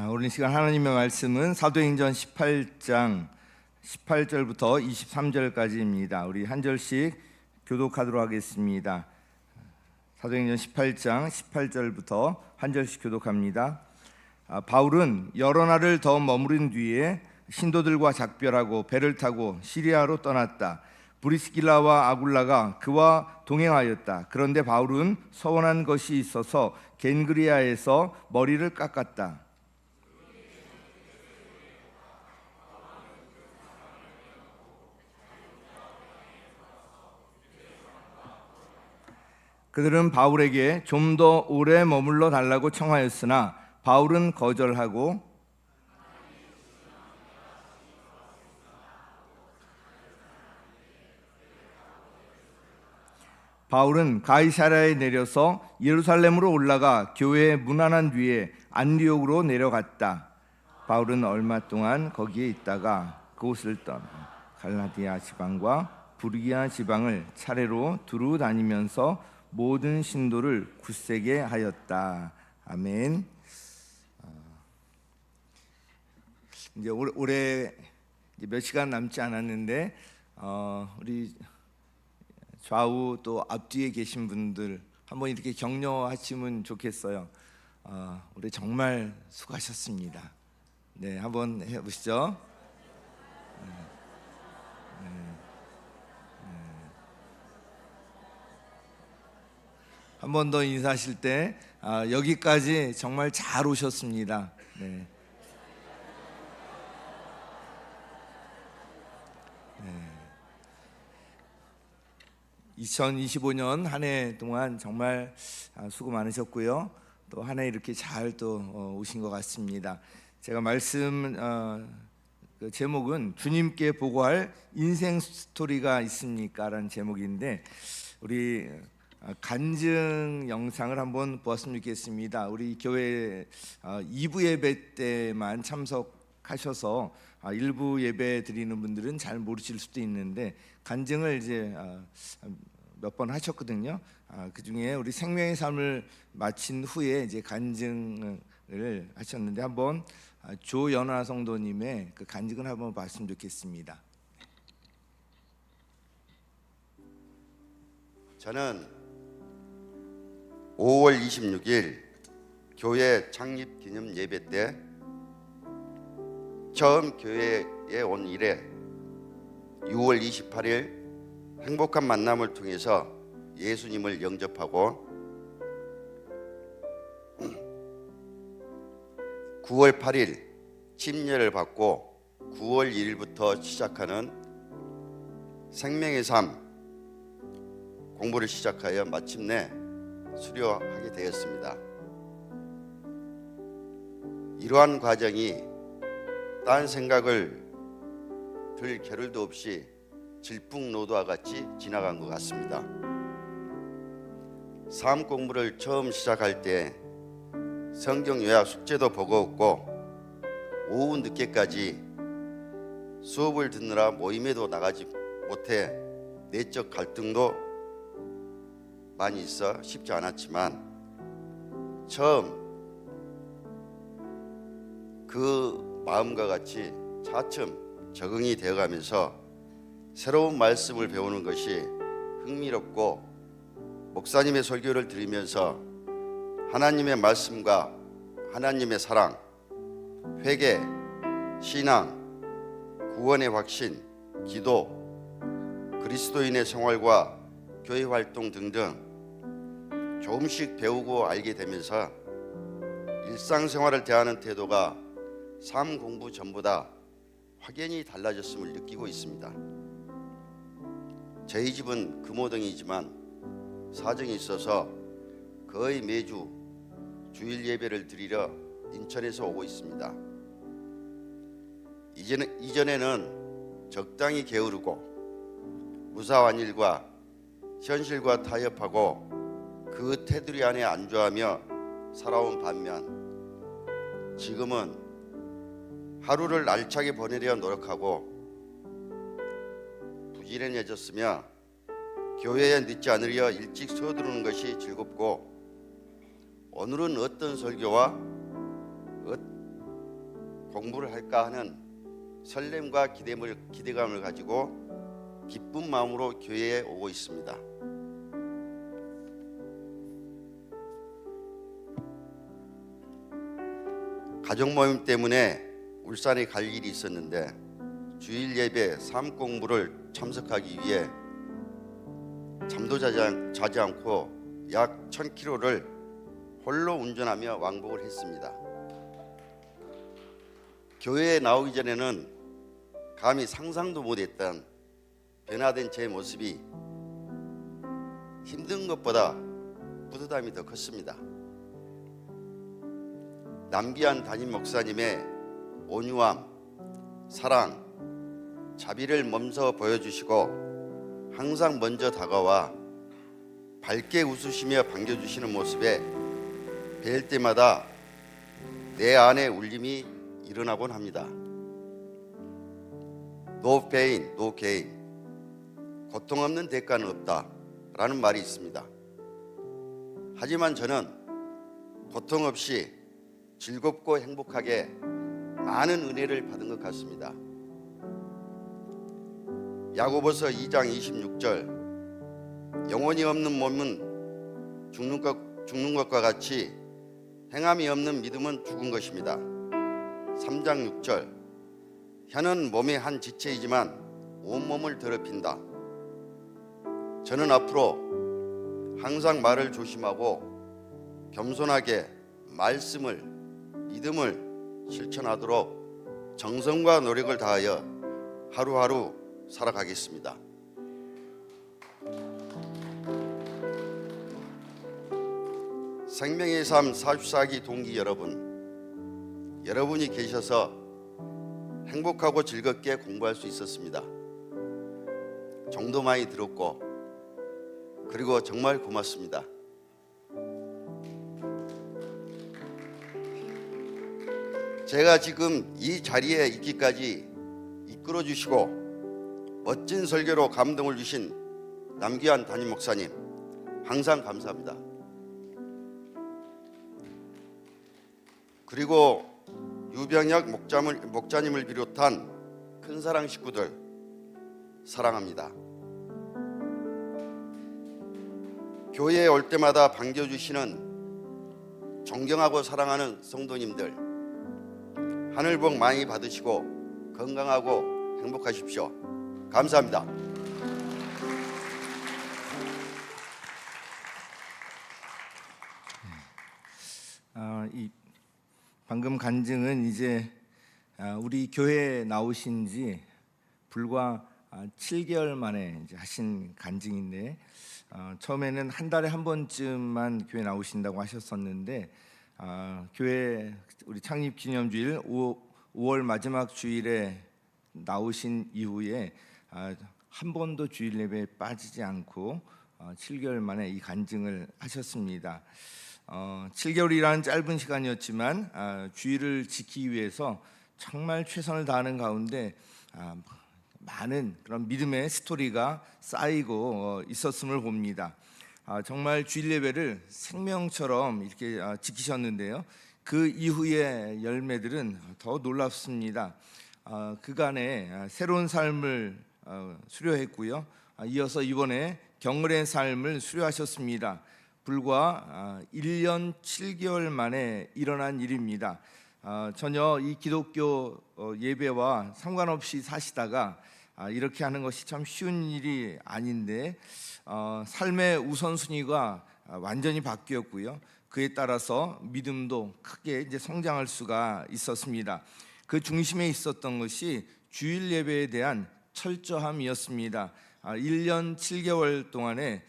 오늘 이 시간 하나님의 말씀은 사도행전 18장 18절부터 23절까지입니다. 우리 한 절씩 교독하도록 하겠습니다. 사도행전 18장 18절부터 한 절씩 교독합니다. 바울은 여러 날을 더 머무른 뒤에 신도들과 작별하고 배를 타고 시리아로 떠났다. 브리스길라와 아굴라가 그와 동행하였다. 그런데 바울은 서원한 것이 있어서 겐그리아에서 머리를 깎았다. 그들은 바울에게 좀 더 오래 머물러 달라고 청하였으나 바울은 거절하고 바울은 가이사랴에 내려서 예루살렘으로 올라가 교회에 문안한 뒤에 안디옥으로 내려갔다. 바울은 얼마 동안 거기에 있다가 그곳을 떠나 갈라디아 지방과 부르기아 지방을 차례로 두루 다니면서 모든 신도를 굳세게 하였다. 아멘. 이제 올해 몇 시간 남지 않았는데 우리 좌우 또 앞뒤에 계신 분들 한번 이렇게 격려하시면 좋겠어요. 올해 정말 수고하셨습니다. 네, 한번 해보시죠. 한 번 더 인사하실 때 여기까지 정말 잘 오셨습니다. 네. 2025년 한 해 동안 정말 수고 많으셨고요. 또 한 해 이렇게 잘 또 오신 것 같습니다. 제가 말씀 그 제목은 주님께 보고할 인생 스토리가 있습니까? 라는 제목인데 우리 간증 영상을 한번 보았으면 좋겠습니다. 우리 교회 2부 예배 때만 참석하셔서 일부 예배 드리는 분들은 잘 모르실 수도 있는데 간증을 이제 몇 번 하셨거든요. 그 중에 우리 생명의 삶을 마친 후에 이제 간증을 하셨는데 한번 조연아 성도님의 그 간증을 한번 봤으면 좋겠습니다. 저는 5월 26일 교회 창립 기념 예배 때 처음 교회에 온 이래 6월 28일 행복한 만남을 통해서 예수님을 영접하고 9월 8일 침례를 받고 9월 1일부터 시작하는 생명의 삶 공부를 시작하여 마침내 수료하게 되었습니다. 이러한 과정이 딴 생각을 들 겨를도 없이 질풍노도와 같이 지나간 것 같습니다. 삶 공부를 처음 시작할 때 성경 요약 숙제도 버거웠고 오후 늦게까지 수업을 듣느라 모임에도 나가지 못해 내적 갈등도 많이 있어 쉽지 않았지만 처음 그 마음과 같이 차츰 적응이 되어가면서 새로운 말씀을 배우는 것이 흥미롭고 목사님의 설교를 들으면서 하나님의 말씀과 하나님의 사랑, 회개, 신앙, 구원의 확신, 기도, 그리스도인의 생활과 교회 활동 등등 조금씩 배우고 알게 되면서 일상생활을 대하는 태도가 삶 공부 전보다 확연히 달라졌음을 느끼고 있습니다. 저희 집은 금호동이지만 사정이 있어서 거의 매주 주일 예배를 드리러 인천에서 오고 있습니다. 이전에는 적당히 게으르고 무사한 일과 현실과 타협하고 그 테두리 안에 안주하며 살아온 반면 지금은 하루를 알차게 보내려 노력하고 부지런해졌으며 교회에 늦지 않으려 일찍 서두르는 것이 즐겁고 오늘은 어떤 설교와 공부를 할까 하는 설렘과 기대감을 가지고 기쁜 마음으로 교회에 오고 있습니다. 가족 모임 때문에 울산에 갈 일이 있었는데 주일 예배 삶 공부를 참석하기 위해 잠도 자지 않고 약 1000km를 홀로 운전하며 왕복을 했습니다. 교회에 나오기 전에는 감히 상상도 못했던 변화된 제 모습이 힘든 것보다 뿌듯함이 더 컸습니다. 남기한 담임 목사님의 온유함, 사랑, 자비를 몸소 보여주시고 항상 먼저 다가와 밝게 웃으시며 반겨주시는 모습에 뵐 때마다 내 안에 울림이 일어나곤 합니다. No pain, no gain. 고통 없는 대가는 없다 라는 말이 있습니다. 하지만 저는 고통 없이 즐겁고 행복하게 많은 은혜를 받은 것 같습니다. 야고보서 2장 26절 영혼이 없는 몸은 죽는 것과 같이 행함이 없는 믿음은 죽은 것입니다. 3장 6절 혀는 몸의 한 지체이지만 온몸을 더럽힌다. 저는 앞으로 항상 말을 조심하고 겸손하게 말씀을 믿음을 실천하도록 정성과 노력을 다하여 하루하루 살아가겠습니다. 생명의 삶 44기 동기 여러분, 여러분이 계셔서 행복하고 즐겁게 공부할 수 있었습니다. 정도 많이 들었고 그리고 정말 고맙습니다. 제가 지금 이 자리에 있기까지 이끌어 주시고 멋진 설교로 감동을 주신 남기환 담임 목사님 항상 감사합니다. 그리고 유병혁 목자님을 비롯한 큰사랑 식구들 사랑합니다. 교회에 올 때마다 반겨주시는 존경하고 사랑하는 성도님들 하늘 복 많이 받으시고 건강하고 행복하십시오. 감사합니다. 이 방금 간증은 이제 우리 교회에 나오신 지 불과 7개월 만에 이제 하신 간증인데 처음에는 한 달에 한 번쯤만 교회 나오신다고 하셨었는데 교회 우리 창립 기념주일 5월 마지막 주일에 나오신 이후에 한 번도 주일 예배에 빠지지 않고 7개월 만에 이 간증을 하셨습니다. 7개월이라는 짧은 시간이었지만 주일을 지키기 위해서 정말 최선을 다하는 가운데 많은 그런 믿음의 스토리가 쌓이고 있었음을 봅니다. 정말 주일 예배를 생명처럼 이렇게 지키셨는데요. 그 이후의 열매들은 더 놀랍습니다. 그간에 새로운 삶을 수료했고요. 이어서 이번에 경건의 삶을 수료하셨습니다. 불과 1년 7개월 만에 일어난 일입니다. 전혀 이 기독교 예배와 상관없이 사시다가 이렇게 하는 것이 참 쉬운 일이 아닌데 삶의 우선순위가 완전히 바뀌었고요. 그에 따라서 믿음도 크게 이제 성장할 수가 있었습니다. 그 중심에 있었던 것이 주일 예배에 대한 철저함이었습니다. 1년 7개월 동안에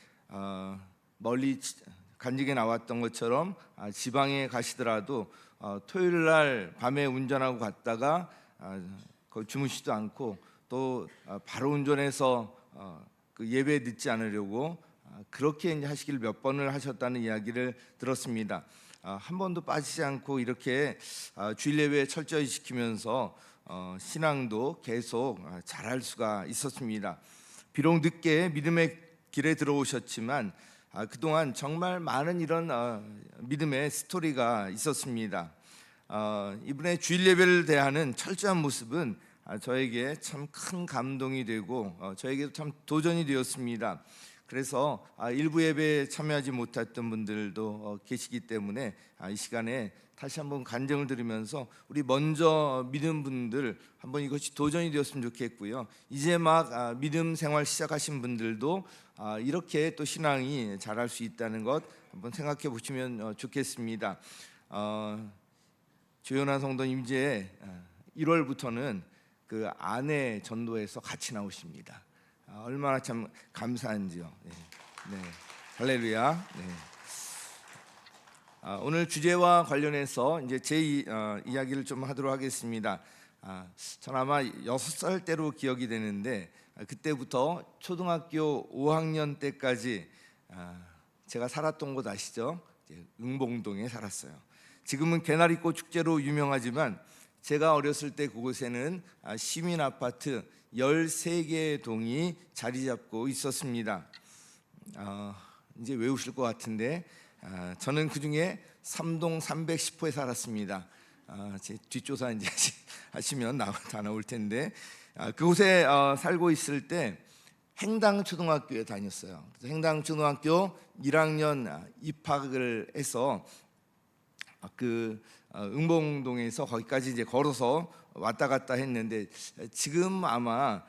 멀리 간증에 나왔던 것처럼 지방에 가시더라도 토요일 날 밤에 운전하고 갔다가 거의 주무시지도 않고 또 바로 운전해서 그 예배에 늦지 않으려고 그렇게 이제 하시기를 몇 번을 하셨다는 이야기를 들었습니다. 한 번도 빠지지 않고 이렇게 주일 예배 철저히 지키면서 신앙도 계속 잘할 수가 있었습니다. 비록 늦게 믿음의 길에 들어오셨지만 그동안 정말 많은 이런 믿음의 스토리가 있었습니다. 이분의 주일 예배를 대하는 철저한 모습은 저에게 참 큰 감동이 되고 저에게도 참 도전이 되었습니다. 그래서 일부 예배에 참여하지 못했던 분들도 계시기 때문에 이 시간에 다시 한번 간증을 들으면서 우리 먼저 믿은 분들 한번 이것이 도전이 되었으면 좋겠고요. 이제 막 믿음 생활 시작하신 분들도 이렇게 또 신앙이 자랄 수 있다는 것 한번 생각해 보시면 좋겠습니다. 조연아 성도님 이제 1월부터는 그 아내 전도에서 같이 나오십니다. 얼마나 참 감사한지요. 네. 할렐루야. 네. 오늘 주제와 관련해서 이제 제 이야기를 좀 하도록 하겠습니다. 전 아마 6살 때로 기억이 되는데 그때부터 초등학교 5학년 때까지 제가 살았던 곳 아시죠? 응봉동에 살았어요. 지금은 개나리꽃 축제로 유명하지만 제가 어렸을 때 그곳에는 시민 아파트 13개의 동이 자리 잡고 있었습니다. 이제 외우실 것 같은데 저는 그 중에 3동 310호에 살았습니다. 제 뒷조사 이제 하시면 다 나올 텐데 그곳에 살고 있을 때 행당초등학교에 다녔어요. 그래서 행당초등학교 1학년 입학을 해서 그 응봉동에서 거기까지 이제 걸어서 왔다 갔다 했는데 지금 아마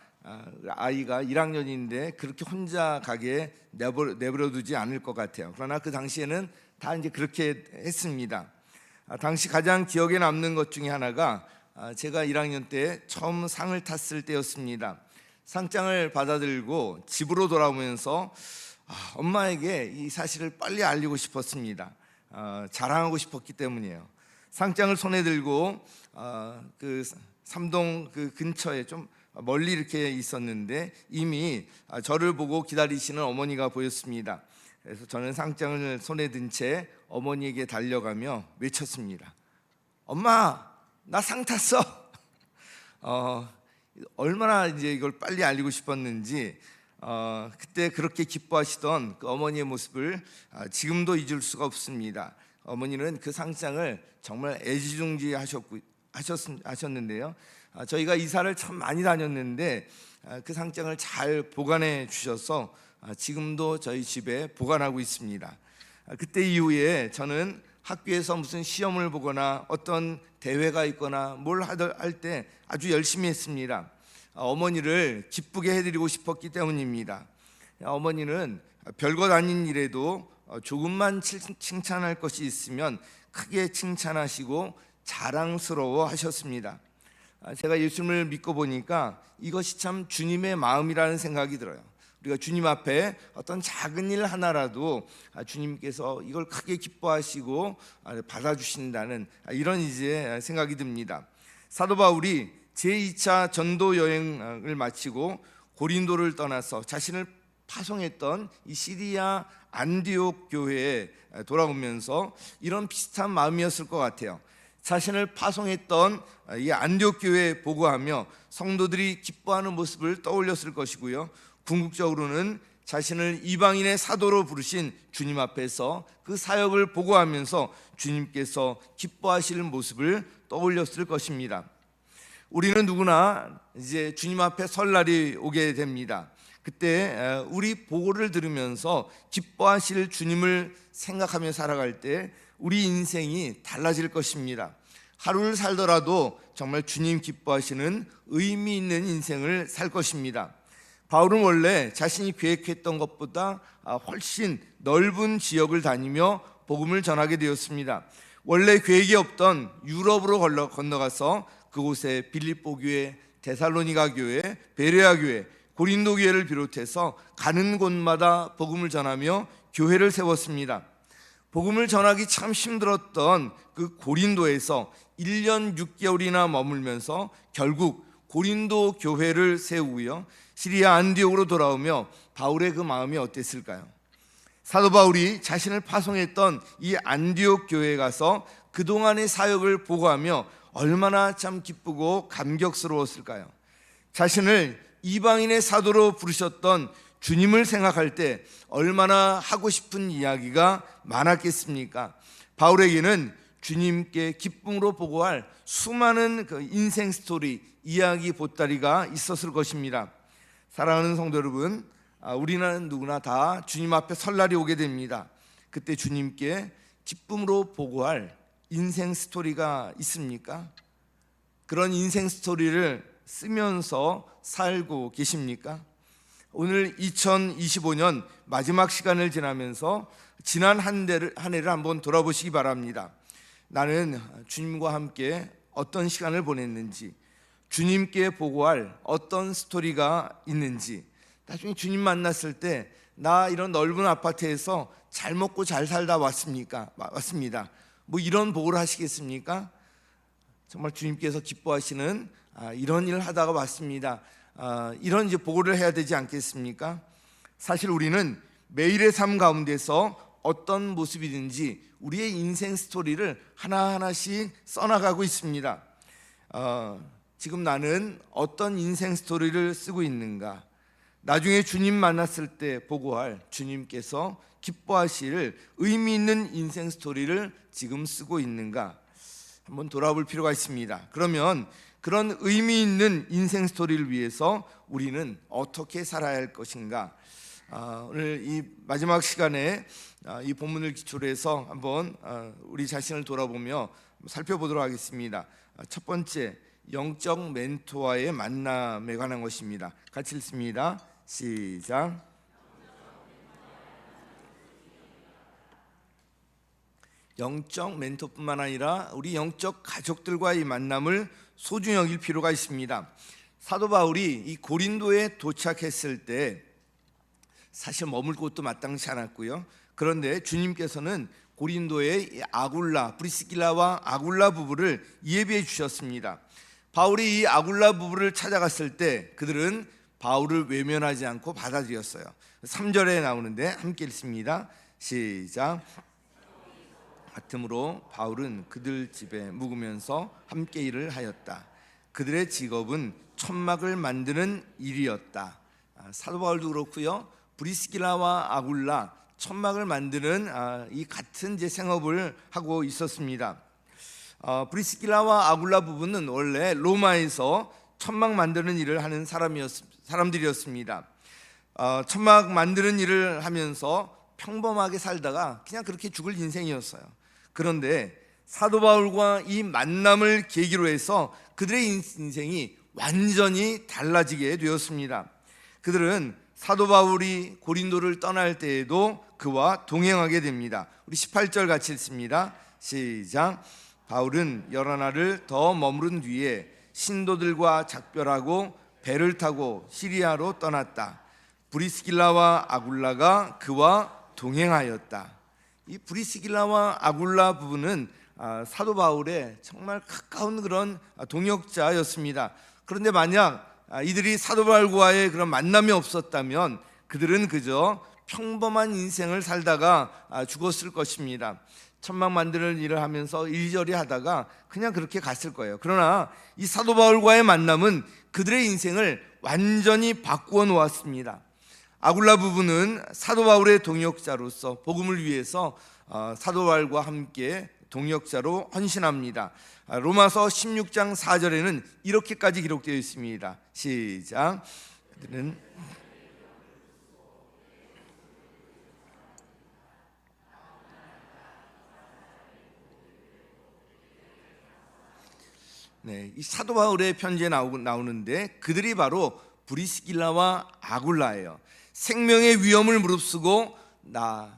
아이가 1학년인데 그렇게 혼자 가게 내버려두지 않을 것 같아요. 그러나 그 당시에는 다 이제 그렇게 했습니다. 당시 가장 기억에 남는 것 중에 하나가 제가 1학년 때 처음 상을 탔을 때였습니다. 상장을 받아들고 집으로 돌아오면서 엄마에게 이 사실을 빨리 알리고 싶었습니다. 자랑하고 싶었기 때문이에요. 상장을 손에 들고 그 삼동 그 근처에 좀 멀리 이렇게 있었는데 이미 저를 보고 기다리시는 어머니가 보였습니다. 그래서 저는 상장을 손에 든 채 어머니에게 달려가며 외쳤습니다. 엄마, 나 상 탔어. 얼마나 이제 이걸 빨리 알리고 싶었는지 그때 그렇게 기뻐하시던 그 어머니의 모습을 지금도 잊을 수가 없습니다. 어머니는 그 상장을 정말 애지중지 하셨는데요. 저희가 이사를 참 많이 다녔는데 그 상장을 잘 보관해 주셔서 지금도 저희 집에 보관하고 있습니다. 그때 이후에 저는 학교에서 무슨 시험을 보거나 어떤 대회가 있거나 뭘 할 때 아주 열심히 했습니다. 어머니를 기쁘게 해드리고 싶었기 때문입니다. 어머니는 별것 아닌 일에도 조금만 칭찬할 것이 있으면 크게 칭찬하시고 자랑스러워 하셨습니다. 제가 예수님을 믿고 보니까 이것이 참 주님의 마음이라는 생각이 들어요. 우리가 주님 앞에 어떤 작은 일 하나라도 주님께서 이걸 크게 기뻐하시고 받아주신다는 이런 이제 생각이 듭니다. 사도 바울이 제2차 전도 여행을 마치고 고린도를 떠나서 자신을 파송했던 이 시리아 안디옥 교회에 돌아오면서 이런 비슷한 마음이었을 것 같아요. 자신을 파송했던 이 안디옥 교회에 보고하며 성도들이 기뻐하는 모습을 떠올렸을 것이고요. 궁극적으로는 자신을 이방인의 사도로 부르신 주님 앞에서 그 사역을 보고하면서 주님께서 기뻐하실 모습을 떠올렸을 것입니다. 우리는 누구나 이제 주님 앞에 설 날이 오게 됩니다. 그때 우리 보고를 들으면서 기뻐하실 주님을 생각하며 살아갈 때 우리 인생이 달라질 것입니다. 하루를 살더라도 정말 주님 기뻐하시는 의미 있는 인생을 살 것입니다. 바울은 원래 자신이 계획했던 것보다 훨씬 넓은 지역을 다니며 복음을 전하게 되었습니다. 원래 계획이 없던 유럽으로 건너가서 그곳에 빌립보 교회, 데살로니가 교회, 베레아 교회, 고린도 교회를 비롯해서 가는 곳마다 복음을 전하며 교회를 세웠습니다. 복음을 전하기 참 힘들었던 그 고린도에서 1년 6개월이나 머물면서 결국 고린도 교회를 세우고요, 시리아 안디옥으로 돌아오며 바울의 그 마음이 어땠을까요? 사도 바울이 자신을 파송했던 이 안디옥 교회에 가서 그동안의 사역을 보고하며 얼마나 참 기쁘고 감격스러웠을까요? 자신을 이방인의 사도로 부르셨던 주님을 생각할 때 얼마나 하고 싶은 이야기가 많았겠습니까? 바울에게는 주님께 기쁨으로 보고할 수많은 그 인생 스토리, 이야기 보따리가 있었을 것입니다. 사랑하는 성도 여러분, 우리는 누구나 다 주님 앞에 설날이 오게 됩니다. 그때 주님께 기쁨으로 보고할 인생 스토리가 있습니까? 그런 인생 스토리를 쓰면서 살고 계십니까? 오늘 2025년 마지막 시간을 지나면서 지난 한 해를 한번 돌아보시기 바랍니다. 나는 주님과 함께 어떤 시간을 보냈는지, 주님께 보고할 어떤 스토리가 있는지, 나중에 주님 만났을 때 나 이런 넓은 아파트에서 잘 먹고 잘 살다 왔습니다. 뭐 이런 보고를 하시겠습니까? 정말 주님께서 기뻐하시는 이런 일을 하다가 왔습니다. 이런 이제 보고를 해야 되지 않겠습니까? 사실 우리는 매일의 삶 가운데서 어떤 모습이든지 우리의 인생 스토리를 하나하나씩 써나가고 있습니다. 지금 나는 어떤 인생 스토리를 쓰고 있는가? 나중에 주님 만났을 때 보고할 주님께서 기뻐하실 의미 있는 인생 스토리를 지금 쓰고 있는가? 한번 돌아볼 필요가 있습니다. 그러면 그런 의미 있는 인생 스토리를 위해서 우리는 어떻게 살아야 할 것인가? 오늘 이 마지막 시간에 이 본문을 기초로 해서 한번 우리 자신을 돌아보며 살펴보도록 하겠습니다. 첫 번째, 영적 멘토와의 만남에 관한 것입니다. 같이 읽습니다. 시작. 영적 멘토뿐만 아니라 우리 영적 가족들과의 만남을 소중히 여길 필요가 있습니다. 사도 바울이 이 고린도에 도착했을 때 사실 머물 곳도 마땅치 않았고요. 그런데 주님께서는 고린도의 아굴라, 브리스길라와 아굴라 부부를 예비해 주셨습니다. 바울이 이 아굴라 부부를 찾아갔을 때 그들은 바울을 외면하지 않고 받아들였어요. 3절에 나오는데 함께 읽습니다. 시작. 같으므로 바울은 그들 집에 묵으면서 함께 일을 하였다. 그들의 직업은 천막을 만드는 일이었다. 사도 바울도 그렇고요. 브리스길라와 아굴라 천막을 만드는 이 같은 이제 생업을 하고 있었습니다. 브리스길라와 아굴라 부부는 원래 로마에서 천막 만드는 일을 하는 사람들이었습니다. 천막 만드는 일을 하면서 평범하게 살다가 그냥 그렇게 죽을 인생이었어요. 그런데 사도 바울과 이 만남을 계기로 해서 그들의 인생이 완전히 달라지게 되었습니다. 그들은 사도 바울이 고린도를 떠날 때에도 그와 동행하게 됩니다. 우리 18절 같이 읽습니다. 시작. 바울은 여러 날을 더 머무른 뒤에 신도들과 작별하고 배를 타고 시리아로 떠났다. 브리스길라와 아굴라가 그와 동행하였다. 이 브리스길라와 아굴라 부부는 사도 바울의 정말 가까운 그런 동역자였습니다. 그런데 만약 이들이 사도 바울과의 그런 만남이 없었다면 그들은 그저 평범한 인생을 살다가 죽었을 것입니다. 천막 만드는 일을 하면서 이리저리 하다가 그냥 그렇게 갔을 거예요. 그러나 이 사도 바울과의 만남은 그들의 인생을 완전히 바꾸어 놓았습니다. 아굴라 부부는 사도 바울의 동역자로서 복음을 위해서 사도 바울과 함께 동역자로 헌신합니다. 로마서 16장 4절에는 이렇게까지 기록되어 있습니다. 시작. 그들은 이 사도 바울의 편지에 나오는데 그들이 바로 브리스길라와 아굴라예요. 생명의 위험을 무릅쓰고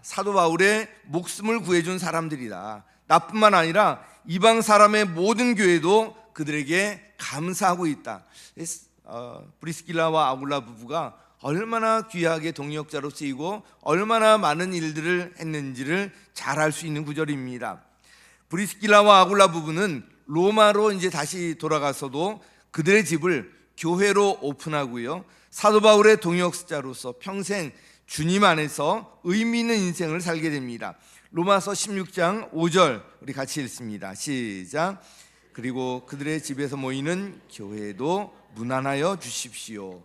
사도 바울의 목숨을 구해준 사람들이다. 나뿐만 아니라 이방 사람의 모든 교회도 그들에게 감사하고 있다. 브리스길라와 아굴라 부부가 얼마나 귀하게 동역자로 쓰이고 얼마나 많은 일들을 했는지를 잘 알 수 있는 구절입니다. 브리스길라와 아굴라 부부는 로마로 이제 다시 돌아가서도 그들의 집을 교회로 오픈하고요. 사도 바울의 동역자로서 평생 주님 안에서 의미 있는 인생을 살게 됩니다. 로마서 16장 5절 우리 같이 읽습니다. 시작. 그리고 그들의 집에서 모이는 교회도 문안하여 주십시오.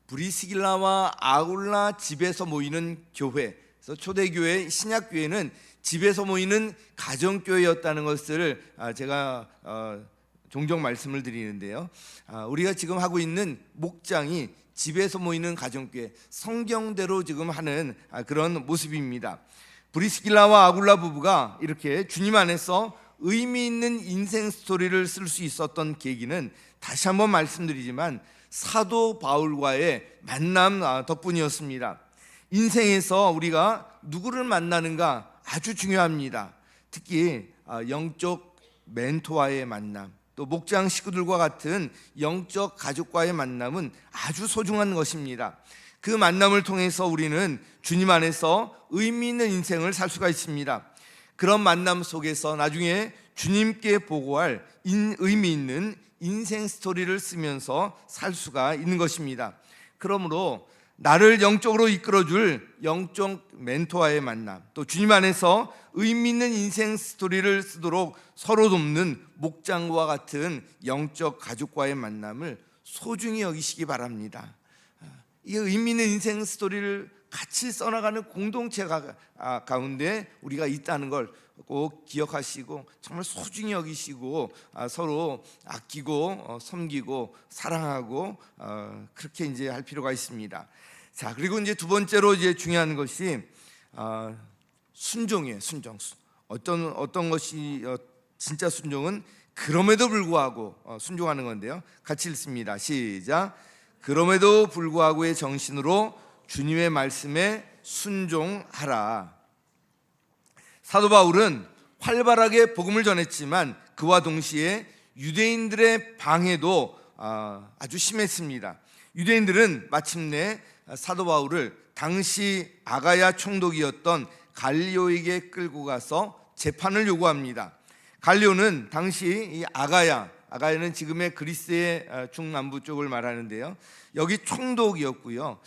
브리스길라와 아굴라 집에서 모이는 교회, 그래서 초대교회, 신약교회는 집에서 모이는 가정교회였다는 것을 제가 종종 말씀을 드리는데요. 우리가 지금 하고 있는 목장이 집에서 모이는 가정교회, 성경대로 지금 하는 그런 모습입니다. 브리스길라와 아굴라 부부가 이렇게 주님 안에서 의미 있는 인생 스토리를 쓸 수 있었던 계기는 다시 한번 말씀드리지만 사도 바울과의 만남 덕분이었습니다. 인생에서 우리가 누구를 만나는가 아주 중요합니다. 특히 영적 멘토와의 만남, 또 목장 식구들과 같은 영적 가족과의 만남은 아주 소중한 것입니다. 그 만남을 통해서 우리는 주님 안에서 의미 있는 인생을 살 수가 있습니다. 그런 만남 속에서 나중에 주님께 보고할 의미 있는 인생 스토리를 쓰면서 살 수가 있는 것입니다. 그러므로 나를 영적으로 이끌어줄 영적 멘토와의 만남, 또 주님 안에서 의미 있는 인생 스토리를 쓰도록 서로 돕는 목장과 같은 영적 가족과의 만남을 소중히 여기시기 바랍니다. 이 의미 있는 인생 스토리를 같이 써나가는 공동체 가운데 우리가 있다는 걸 꼭 기억하시고 정말 소중히 여기시고 서로 아끼고 섬기고 사랑하고 그렇게 이제 할 필요가 있습니다. 자, 그리고 이제 두 번째로 이제 중요한 것이 순종이에요. 순종. 어떤 것이 진짜 순종은 그럼에도 불구하고 순종하는 건데요. 같이 읽습니다. 시작. 그럼에도 불구하고의 정신으로 주님의 말씀에 순종하라. 사도 바울은 활발하게 복음을 전했지만 그와 동시에 유대인들의 방해도 아주 심했습니다. 유대인들은 마침내 사도 바울을 당시 아가야 총독이었던 갈리오에게 끌고 가서 재판을 요구합니다. 갈리오는 당시 이 아가야는 지금의 그리스의 중남부 쪽을 말하는데요. 여기 총독이었고요.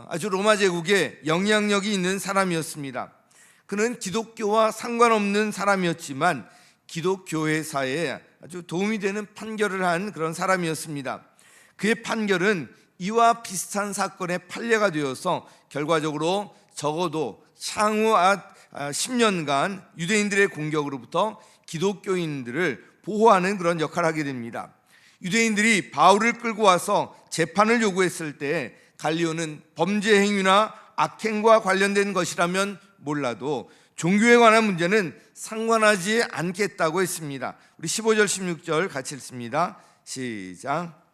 아주 로마 제국에 영향력이 있는 사람이었습니다. 그는 기독교와 상관없는 사람이었지만 기독교회사에 아주 도움이 되는 판결을 한 그런 사람이었습니다. 그의 판결은 이와 비슷한 사건의 판례가 되어서 결과적으로 적어도 향후 10년간 유대인들의 공격으로부터 기독교인들을 보호하는 그런 역할을 하게 됩니다. 유대인들이 바울을 끌고 와서 재판을 요구했을 때 갈리오는 범죄 행위나 악행과 관련된 것이라면 몰라도 종교에 관한 문제는 상관하지 않겠다고 했습니다. 우리 15절 16절 같이 읽습니다. 시작.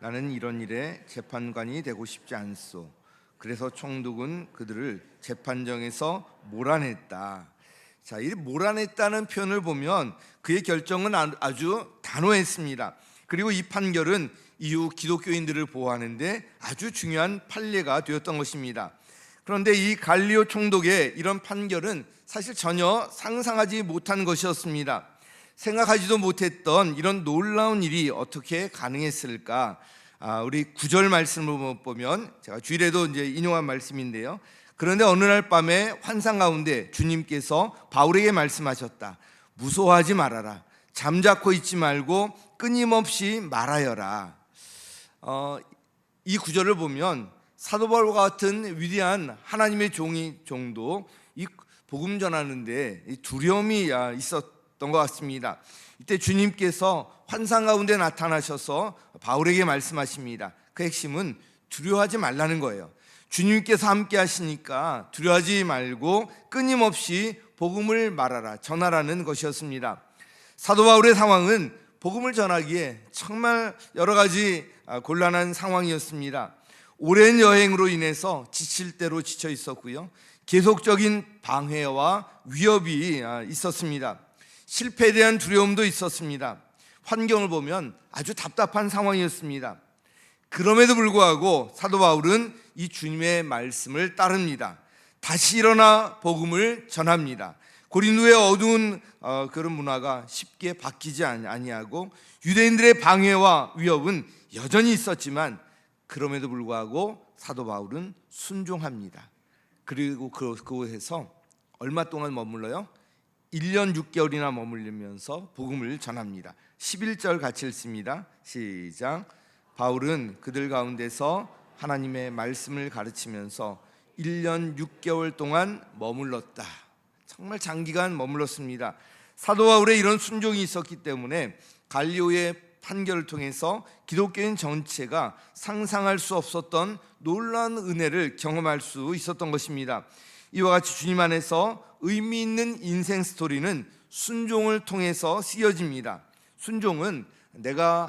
나는 이런 일에 재판관이 되고 싶지 않소. 그래서 총독은 그들을 재판정에서 몰아냈다. 자, 이 몰아냈다는 표현을 보면 그의 결정은 아주 단호했습니다. 그리고 이 판결은 이후 기독교인들을 보호하는데 아주 중요한 판례가 되었던 것입니다. 그런데 이 갈리오 총독의 이런 판결은 사실 전혀 상상하지 못한 것이었습니다. 생각하지도 못했던 이런 놀라운 일이 어떻게 가능했을까? 우리 9절 말씀을 보면 제가 주일에도 이제 인용한 말씀인데요. 그런데 어느 날 밤에 환상 가운데 주님께서 바울에게 말씀하셨다. 무서워하지 말아라. 잠자코 있지 말고 끊임없이 말하여라. 이 구절을 보면 사도 바울과 같은 위대한 하나님의 종도 이 복음 전하는데 두려움이 있었던 것 같습니다. 이때 주님께서 환상 가운데 나타나셔서 바울에게 말씀하십니다. 그 핵심은 두려워하지 말라는 거예요. 주님께서 함께 하시니까 두려워하지 말고 끊임없이 복음을 말하라, 전하라는 것이었습니다. 사도 바울의 상황은 복음을 전하기에 정말 여러 가지 곤란한 상황이었습니다. 오랜 여행으로 인해서 지칠 대로 지쳐 있었고요. 계속적인 방해와 위협이 있었습니다. 실패에 대한 두려움도 있었습니다. 환경을 보면 아주 답답한 상황이었습니다. 그럼에도 불구하고 사도 바울은 이 주님의 말씀을 따릅니다. 다시 일어나 복음을 전합니다. 고린도의 어두운 그런 문화가 쉽게 바뀌지 아니하고 유대인들의 방해와 위협은 여전히 있었지만 그럼에도 불구하고 사도 바울은 순종합니다. 그리고 그곳에서 얼마 동안 머물러요? 1년 6개월이나 머물면서 복음을 전합니다. 11절 같이 읽습니다. 시작. 바울은 그들 가운데서 하나님의 말씀을 가르치면서 1년 6개월 동안 머물렀다. 정말 장기간 머물렀습니다. 사도 바울의 이런 순종이 있었기 때문에 갈리오의 판결을 통해서 기독교인 전체가 상상할 수 없었던 놀라운 은혜를 경험할 수 있었던 것입니다. 이와 같이 주님 안에서 의미 있는 인생 스토리는 순종을 통해서 쓰여집니다. 순종은 내가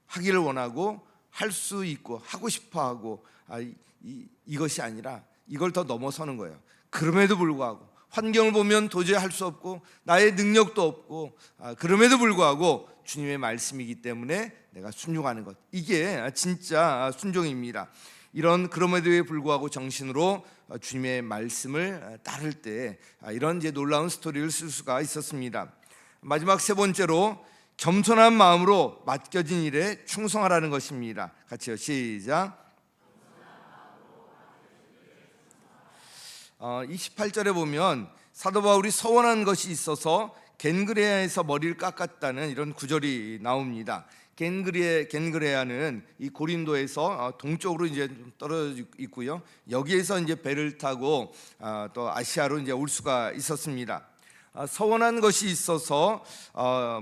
하기를 원하고 할 수 있고 하고 싶어하고 이것이 아니라 이걸 더 넘어서는 거예요. 그럼에도 불구하고 환경을 보면 도저히 할 수 없고 나의 능력도 없고 그럼에도 불구하고 주님의 말씀이기 때문에 내가 순종하는 것, 이게 진짜 순종입니다. 이런 그럼에도 불구하고 정신으로 주님의 말씀을 따를 때 이런 이제 놀라운 스토리를 쓸 수가 있었습니다. 마지막 세 번째로 겸손한 마음으로 맡겨진 일에 충성하라는 것입니다. 같이요, 시작. 28절에 보면 사도 바울이 서원한 것이 있어서 겐그레아에서 머리를 깎았다는 이런 구절이 나옵니다. 겐그레아는 이 고린도에서 동쪽으로 이제 떨어져 있고요. 여기에서 이제 배를 타고 또 아시아로 이제 올 수가 있었습니다. 서원한 것이 있어서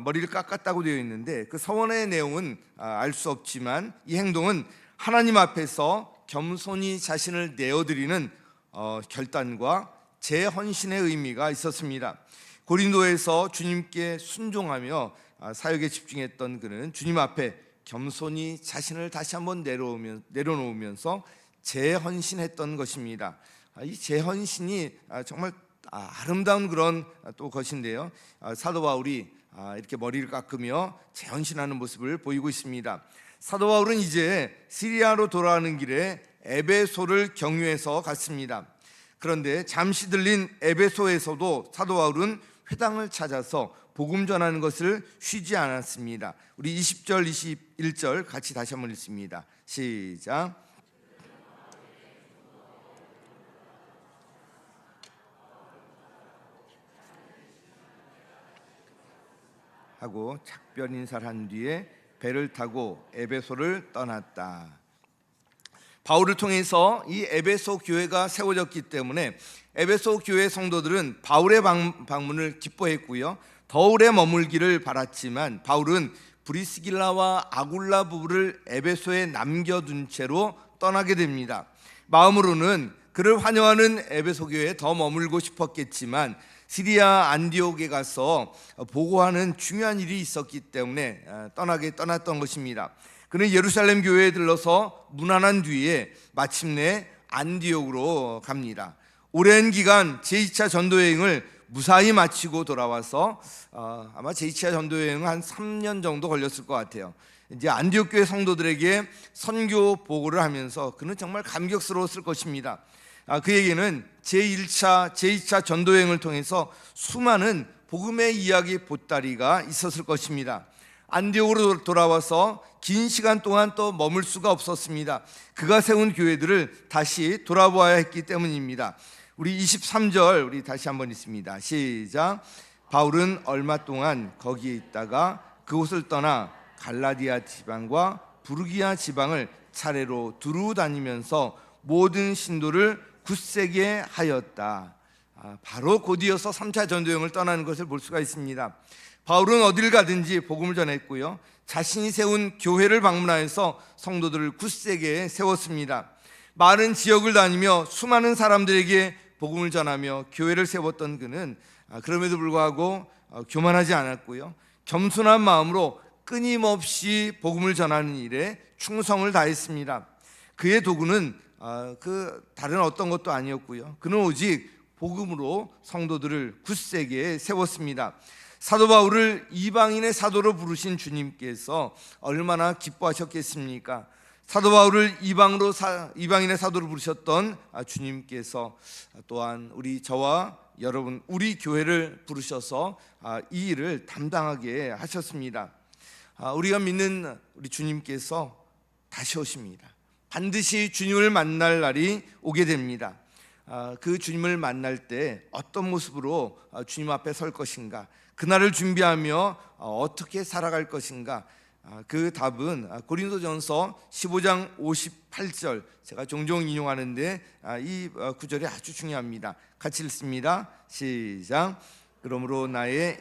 머리를 깎았다고 되어 있는데 그 서원의 내용은 알 수 없지만 이 행동은 하나님 앞에서 겸손히 자신을 내어드리는 결단과 재헌신의 의미가 있었습니다. 고린도에서 주님께 순종하며 사역에 집중했던 그는 주님 앞에 겸손히 자신을 다시 한번 내려놓으면서 재헌신했던 것입니다. 이 재헌신이 정말 아름다운 그런 또 것인데요. 사도 바울이 이렇게 머리를 깎으며 재헌신하는 모습을 보이고 있습니다. 사도 바울은 이제 시리아로 돌아가는 길에 에베소를 경유해서 갔습니다. 그런데 잠시 들린 에베소에서도 사도 바울은 회당을 찾아서 복음 전하는 것을 쉬지 않았습니다. 우리 20절 21절 같이 다시 한번 읽습니다. 시작. 하고 작별 인사를 한 뒤에 배를 타고 에베소를 떠났다. 바울을 통해서 이 에베소 교회가 세워졌기 때문에 에베소 교회 성도들은 바울의 방문을 기뻐했고요. 더 오래 머물기를 바랐지만 바울은 브리스길라와 아굴라 부부를 에베소에 남겨둔 채로 떠나게 됩니다. 마음으로는 그를 환영하는 에베소 교회에 더 머물고 싶었겠지만 시리아 안디옥에 가서 보고하는 중요한 일이 있었기 때문에 떠났던 것입니다. 그는 예루살렘 교회에 들러서 문안한 뒤에 마침내 안디옥으로 갑니다. 오랜 기간 제2차 전도여행을 무사히 마치고 돌아와서 아마 제2차 전도여행은 한 3년 정도 걸렸을 것 같아요. 이제 안디옥 교회 성도들에게 선교 보고를 하면서 그는 정말 감격스러웠을 것입니다. 그에게는 제1차, 제2차 전도여행을 통해서 수많은 복음의 이야기 보따리가 있었을 것입니다. 안디옥으로 돌아와서 긴 시간 동안 또 머물 수가 없었습니다. 그가 세운 교회들을 다시 돌아보아야 했기 때문입니다. 우리 23절 우리 다시 한번 읽습니다. 시작. 바울은 얼마 동안 거기에 있다가 그곳을 떠나 갈라디아 지방과 부르기아 지방을 차례로 두루 다니면서 모든 신도를 굳세게 하였다. 바로 곧이어서 3차 전도여행을 떠나는 것을 볼 수가 있습니다. 바울은 어딜 가든지 복음을 전했고요. 자신이 세운 교회를 방문하여서 성도들을 굳세게 세웠습니다. 많은 지역을 다니며 수많은 사람들에게 복음을 전하며 교회를 세웠던 그는 그럼에도 불구하고 교만하지 않았고요. 겸손한 마음으로 끊임없이 복음을 전하는 일에 충성을 다했습니다. 그의 도구는 그 다른 어떤 것도 아니었고요. 그는 오직 복음으로 성도들을 굳세게 세웠습니다. 사도 바울을 이방인의 사도로 부르신 주님께서 얼마나 기뻐하셨겠습니까? 사도 바울을 이방인의 사도로 부르셨던 주님께서 또한 저와 여러분, 우리 교회를 부르셔서 이 일을 담당하게 하셨습니다. 우리가 믿는 우리 주님께서 다시 오십니다. 반드시 주님을 만날 날이 오게 됩니다. 그 주님을 만날 때 어떤 모습으로 주님 앞에 설 것인가, 그날을 준비하며 어떻게 살아갈 것인가, 그 답은 고린도전서 15장 58절, 제가 종종 인용하는데 이 구절이 아주 중요합니다. 같이 읽습니다. 시작. 그러므로 나의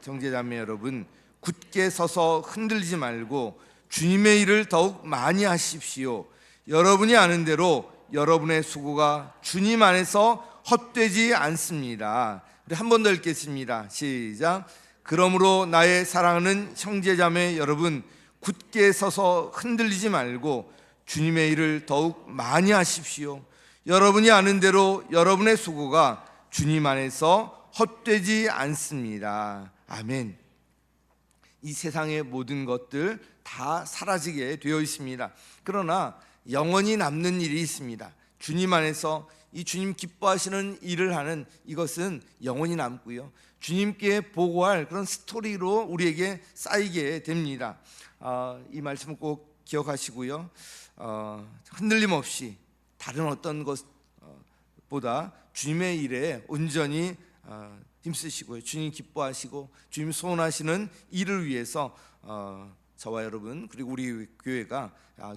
형제자매 여러분, 굳게 서서 흔들리지 말고 주님의 일을 더욱 많이 하십시오. 여러분이 아는 대로 여러분의 수고가 주님 안에서 헛되지 않습니다. 우리 한 번 더 읽겠습니다. 시작. 그러므로 나의 사랑하는 형제자매 여러분, 굳게 서서 흔들리지 말고 주님의 일을 더욱 많이 하십시오. 여러분이 아는 대로 여러분의 수고가 주님 안에서 헛되지 않습니다. 아멘. 이 세상의 모든 것들 다 사라지게 되어 있습니다. 그러나 영원히 남는 일이 있습니다. 주님 안에서 이 주님 기뻐하시는 일을 하는 이것은 영원히 남고요, 주님께 보고할 그런 스토리로 우리에게 쌓이게 됩니다. 이 말씀을 꼭 기억하시고요, 흔들림 없이 다른 어떤 것보다 주님의 일에 온전히 힘쓰시고요, 주님 기뻐하시고 주님 소원하시는 일을 위해서 저와 여러분 그리고 우리 교회가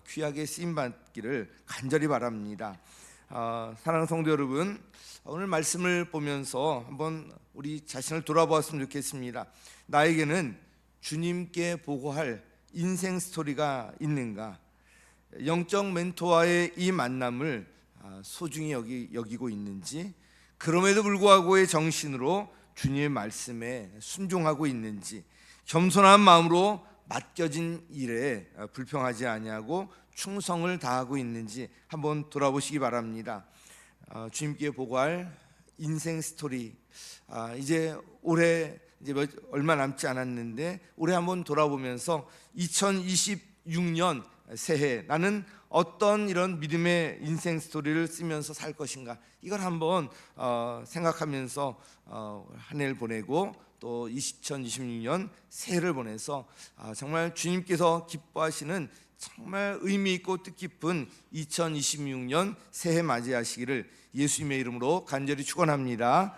귀하게 쓰임받기를 간절히 바랍니다. 사랑하는 성도 여러분, 오늘 말씀을 보면서 한번 우리 자신을 돌아보았으면 좋겠습니다. 나에게는 주님께 보고할 인생 스토리가 있는가? 영적 멘토와의 이 만남을 소중히 여기고 있는지, 그럼에도 불구하고의 정신으로 주님의 말씀에 순종하고 있는지, 겸손한 마음으로 맡겨진 일에 불평하지 아니하고 충성을 다하고 있는지 한번 돌아보시기 바랍니다. 주님께 보고할 인생 스토리, 이제 올해 얼마 남지 않았는데 올해 한번 돌아보면서 2026년 새해 나는 어떤 이런 믿음의 인생 스토리를 쓰면서 살 것인가, 이걸 한번 생각하면서 한 해를 보내고 또 2026년 새해를 보내서 정말 주님께서 기뻐하시는 정말 의미 있고 뜻깊은 2026년 새해 맞이하시기를 예수님의 이름으로 간절히 축원합니다.